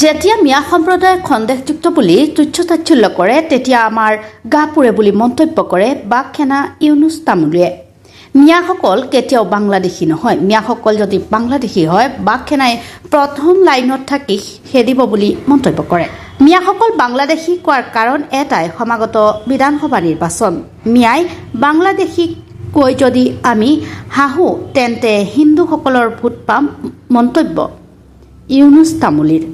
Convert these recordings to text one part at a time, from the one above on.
যেতিয়া মিয়া সম্প্ৰদায়ক সন্দেহযুক্ত বুলি তুচ্ছ-তাচ্ছিল্য কৰে তেতিয়া আমাৰ গা পুৰে বুলি মন্তব্য কৰে বাকসেনা ইউনুছ তামুলীয়ে। মিয়াসকল কেতিয়াও বাংলাদেশী নহয়। মিয়াসকল যদি বাংলাদেশী হয় বাকসেনাই প্ৰথম লাইনত থাকি খেদিব বুলি মন্তব্য কৰে। মিয়াসকল বাংলাদেশী কোৱাৰ কাৰণ এটাই, সমাগত বিধানসভা নিৰ্বাচন। মিয়াই বাংলাদেশীক কৈ যদি আমি হাঁহো তেন্তে হিন্দুসকলৰ ভোট পাম, মন্তব্য ইউনুছ তামুলীৰ।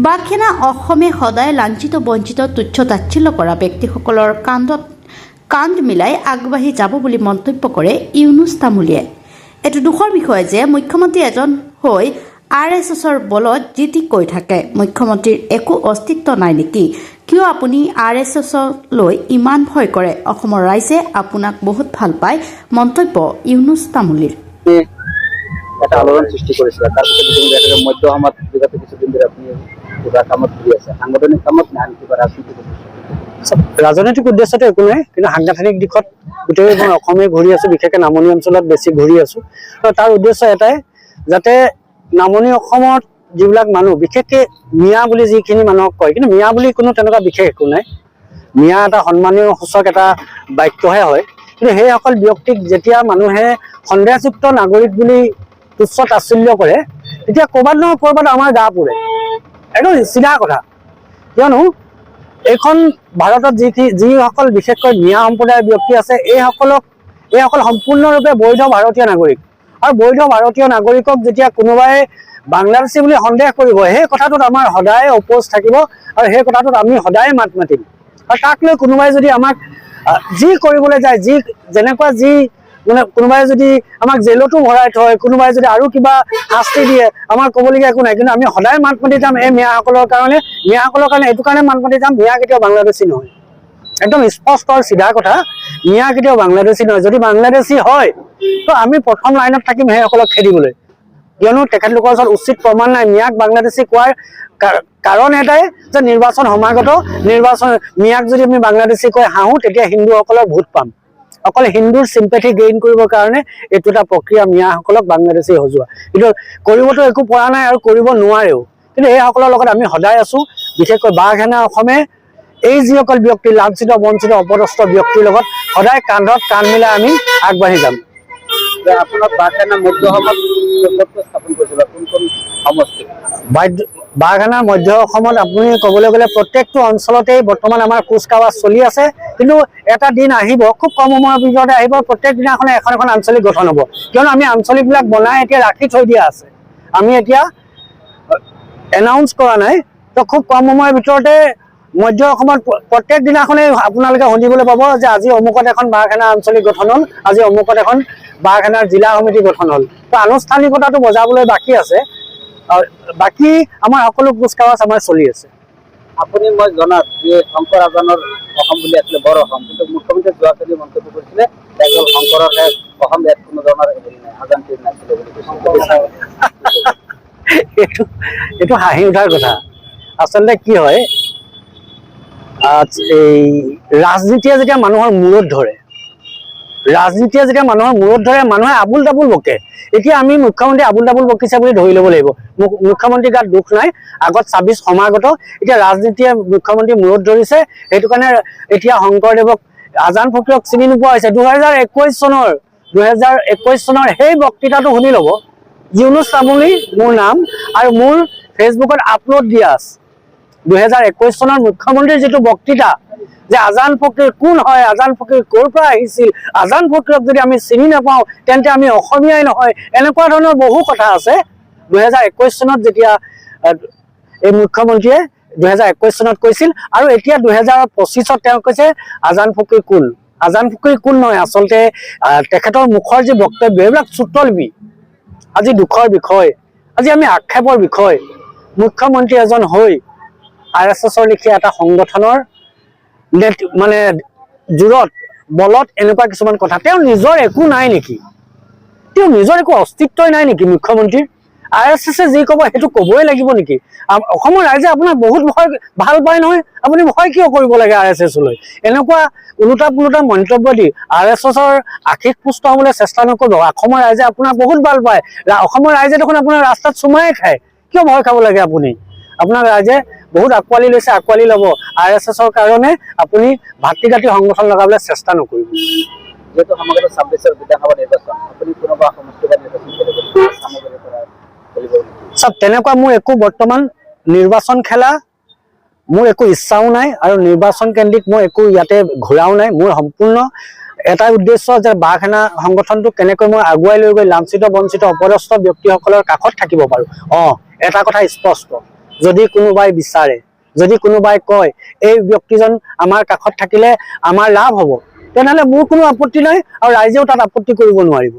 বাকসেনা অসমে সদায় লাঞ্ছিত বঞ্চিত তুচ্ছ-তাচ্ছিল্য কৰা ব্যক্তিসকলৰ কান্ধ মিলাই আগবাঢ়ি যাব বুলি মন্তব্য কৰে ইউনুছ তামুলীয়ে। এইটো দুখৰ বিষয় যে মুখ্যমন্ত্ৰী এজন হৈ RSSৰ বলত যি টি কৈ থাকে। মুখ্যমন্ত্ৰীৰ একো অস্তিত্ব নাই নেকি? কিয় আপুনি RSSলৈ ইমান ভয় কৰে? অসমৰ ৰাইজে আপোনাক বহুত ভাল পায়, মন্তব্য ইউনুছ তামুলীৰ। এটা আলোড়ন সৃষ্টি কৰেছিল, তাৰপৰে মধ্য সমাজ বিগত কিছুদিন ধৰে আপনি কিবা কামত ঘুৰি আছে, সাংগঠনিক কামত না কিবা ৰাজনৈতিক উদ্দেশ্যটো একো নাই, কিন্তু সাংগঠনিক দিশত গোটেই মই অসমে ঘূৰি আছো, বিশেষকৈ নামনি অঞ্চলত বেছি ঘূৰি আছো। আৰু তাৰ উদ্দেশ্য এটাই, যাতে নামনি অসমত যিবিলাক মানুহ, বিশেষকৈ মিয়া বুলি যিখিনি মানুহক কয়, কিন্তু মিয়া বুলি কোনো তেনেকুৱা বিশেষ একো নাই। মিয়া এটা সন্মানীয় সূচক এটা বাক্যহে হয়, কিন্তু সেইসকল ব্যক্তিক যেতিয়া মানুহে সন্দেহযুক্ত নাগৰিক বুলি তুচ্ছ তাচ্ছিল্য কৰে তেতিয়া ক'ৰবাত নহয় ক'ৰবাত আমাৰ গা পুৰে। একদম চিধা কথা। কিয়নো এইখন ভাৰতত যিসকল বিশেষকৈ মিয়া সম্প্ৰদায়ৰ ব্যক্তি আছে, এইসকল সম্পূৰ্ণৰূপে বৈধ ভাৰতীয় নাগৰিক। আৰু বৈধ ভাৰতীয় নাগৰিকক যেতিয়া কোনোবাই বাংলাদেশী বুলি সন্দেহ কৰিব, সেই কথাটোত আমাৰ সদায় অপোজ থাকিব আৰু সেই কথাটোত আমি সদায় মাত মাতিম। আৰু তাক লৈ কোনোবাই যদি আমাক যি কৰিবলৈ যায়, যেনেকুৱা মানে কোনোবাই যদি আমাক জেলতো ভৰাই থয়, কোনোবাই যদি আৰু কিবা শাস্তি দিয়ে, আমাৰ ক'বলগীয়া একো নাই। কিন্তু আমি সদায় মাত মাতি যাম এই মিয়াসকলৰ কাৰণে। এইটো কাৰণে মাত মাতি যাম, মিয়া কেতিয়াও বাংলাদেশী নহয়। একদম স্পষ্ট আৰু চিধা কথা, মিয়া কেতিয়াও বাংলাদেশী নহয়। যদি বাংলাদেশী হয় তো আমি প্ৰথম লাইনত থাকিম সেইসকলক খেদিবলৈ, কিয়নো তেখেতলোকৰ ওচৰত উচিত প্ৰমাণ নাই। মিয়াক বাংলাদেশী কোৱাৰ কাৰণ এটাই যে নিৰ্বাচন সমাগত, মিয়াক যদি আমি বাংলাদেশী কৈ হাঁহো তেতিয়া হিন্দুসকলৰ ভোট পাম। অকল হিন্দুৰ চিম্পেথি গেইন কৰিবৰ কাৰণে এইটো এটা প্ৰক্ৰিয়া, মিয়াসকলক বাংলাদেশী সজোৱা। কিন্তু কৰিবতো একো পৰা নাই আৰু কৰিব নোৱাৰেও। কিন্তু এইসকলৰ লগত আমি সদায় আছো। বিশেষকৈ বাকসেনা অসমে এই যিসকল ব্যক্তি লাঞ্ছিত বঞ্চিত অপদস্থ ব্যক্তিৰ লগত সদায় কান্ধত কান্ধ মিলাই আমি আগবাঢ়ি যাম। আপোনাক বাকসেনা মধ্য সমাজ স্থাপন কৰিছিল কোন কোন সমষ্টি? বাকসেনাৰ মধ্য অসমত আপুনি ক'বলৈ গ'লে প্ৰত্যেকটো অঞ্চলতেই বৰ্তমান আমাৰ কুচকাৱাজ চলি আছে। কিন্তু এটা দিন আহিব, খুব কম সময়ৰ ভিতৰতে আহিব, প্ৰত্যেক দিনাখনে এখন এখন আঞ্চলিক গঠন হ'ব। কিয়নো আমি আঞ্চলিকবিলাক বনাই এতিয়া ৰাখি থৈ দিয়া আছে, আমি এতিয়া এনাউন্স কৰা নাই। তো খুব কম সময়ৰ ভিতৰতে মধ্য অসমত প্ৰত্যেক দিনাখনে আপোনালোকে শুনিবলৈ পাব যে আজি অমুকত এখন বাকসেনা আঞ্চলিক গঠন হ'ল, আজি অমুকত এখন বাকসেনাৰ জিলা সমিতি গঠন হ'ল। তো আনুষ্ঠানিকতাটো বজাবলৈ বাকী আছে, বাকী আমাৰ সকলো কুচকাৱাজ আমাৰ চলি আছে। আপুনি মই জনাত যে শংকৰ আজানৰ অসম বুলি আছিলে বৰ অসম, কিন্তু মুখ্যমন্ত্ৰী যোৱাকালি মন্তব্য কৰিছিলে শংকৰৰ অসম ইয়াত কোনো ধৰণৰ হেৰি নাই, আজান নাছিলে বুলি কৈছিল। এইটো হাঁহি উঠাৰ কথা। আচলতে কি হয়, এই ৰাজনীতিয়ে যেতিয়া মানুহৰ মূৰত ধৰে, মানুহে আবুল তাবুল বকে। এতিয়া আমি মুখ্যমন্ত্ৰী আবুল তাবুল বকিছে বুলি ধৰি ল'ব লাগিব। মুখ্যমন্ত্ৰীৰ গাত দুখ নাই, আগত 26 সমাগত, এতিয়া ৰাজনীতিয়ে মুখ্যমন্ত্ৰী মূৰত ধৰিছে। সেইটো কাৰণে এতিয়া শংকৰদেৱক, আজান ফকীৰক চিনি নোপোৱা হৈছে। 2021 চনৰ সেই বক্তৃতাটো শুনি ল'ব। ইউনুছ তামুলী মোৰ নাম আৰু মোৰ ফেচবুকত আপলোড দিয়া আছে। 2021 চনৰ মুখ্যমন্ত্ৰীৰ যিটো বক্তৃতা, যে আজান ফকীৰ কোন হয়, আজান ফকীৰ ক'ৰ পৰা আহিছিল, আজান ফকীৰক যদি আমি চিনি নাপাওঁ তেন্তে আমি অসমীয়াই নহয়, এনেকুৱা ধৰণৰ বহু কথা আছে। 2021 চনত যেতিয়া এই মুখ্যমন্ত্ৰীয়ে 2021 চনত কৈছিল, আৰু এতিয়া 2025ত তেওঁ কৈছে আজান ফকীৰ কোন। আজান ফকীৰ কোন নহয়, আচলতে তেখেতৰ মুখৰ যি বক্তব্য এইবিলাক চুটলবি। আজি দুখৰ বিষয়, আজি আমি আক্ষেপৰ বিষয়, মুখ্যমন্ত্ৰী এজন হৈ RSSৰ লেখীয়া এটা সংগঠনৰ মানে জোৰত বলত এনেকুৱা কিছুমান কথা। তেওঁ নিজৰ একো নাই নেকি? তেওঁ নিজৰ একো অস্তিত্বই নাই নেকি মুখ্যমন্ত্ৰীৰ? RSSে যি ক'ব সেইটো ক'বই লাগিব নেকি? অসমৰ ৰাইজে আপোনাক বহুত ভাল পায় নহয়, আপুনি ভয় কিয় কৰিব লাগে RSSলৈ? এনেকুৱা ওলোটা পোলোটা মন্তব্য দি RSSৰ আশীষ পুষ্ট হ'বলৈ চেষ্টা নকৰিব। অসমৰ ৰাইজে আপোনাক বহুত ভাল পায়। অসমৰ ৰাইজে দেখোন আপোনাৰ ৰাস্তাত চুমাই খায়, কিয় ভয় খাব লাগে আপুনি? আপোনাক ৰাইজে বহুত আঁকোৱালি লৈছে, আঁকোৱালি ল'ব। RSSৰ কাৰণে আপুনি ভাতৃ জাতি সংগঠন লগাবলৈ চেষ্টা নকৰিব। যেহেতু সমগ্ৰ 26 বিধানসভা নিৰ্বাচন, আপনি কোনোবা সমষ্টিগত নিৰ্বাচন সামগ্ৰী কৰা খেলিব সব তেনেকুৱা মোৰ একো বৰ্তমান নিৰ্বাচন খেলা মোৰ একো ইচ্ছাও নাই, আৰু নিৰ্বাচন কেন্দ্ৰিক মই একো ইয়াতে ঘূৰাও নাই। মোৰ সম্পূৰ্ণ এটা উদ্দেশ্য যে বাঘ সেনা সংগঠনটো কেনেকৈ মই আগুৱাই লৈ গৈ লাঞ্ছিত বঞ্চিত অপদস্থ ব্যক্তিসকলৰ কাষত থাকিব পাৰোঁ। এটা কথা স্পষ্ট, যদি কোনোবাই বিচাৰে, যদি কোনোবাই কয় এই ব্যক্তিজন আমাৰ কাষত থাকিলে আমাৰ লাভ হ'ব, তেনেহ'লে মোৰ কোনো আপত্তি নাই, আৰু ৰাইজেও তাত আপত্তি কৰিব নোৱাৰিব।